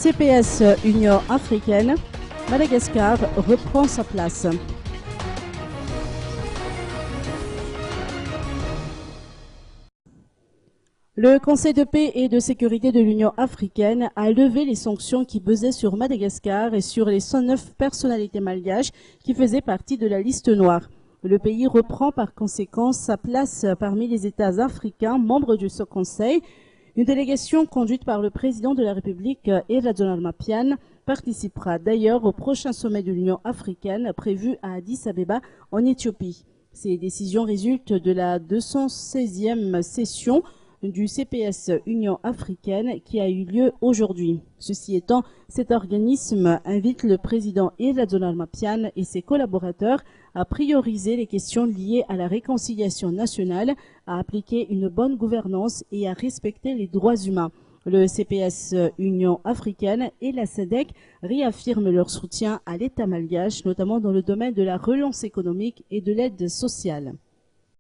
CPS Union africaine, Madagascar reprend sa place. Le Conseil de paix et de sécurité de l'Union africaine a levé les sanctions qui pesaient sur Madagascar et sur les 109 personnalités malgaches qui faisaient partie de la liste noire. Le pays reprend par conséquent sa place parmi les États africains membres de ce Conseil. Une délégation conduite par le président de la République, Radjonar Mapian, participera d'ailleurs au prochain sommet de l'Union africaine prévu à Addis Abeba en Éthiopie. Ces décisions résultent de la 216e session du CPS Union africaine qui a eu lieu aujourd'hui. Ceci étant, cet organisme invite le président Radjonar Mapian et ses collaborateurs à prioriser les questions liées à la réconciliation nationale, à appliquer une bonne gouvernance et à respecter les droits humains. Le CPS Union africaine et la SADC réaffirment leur soutien à l'État malgache, notamment dans le domaine de la relance économique et de l'aide sociale.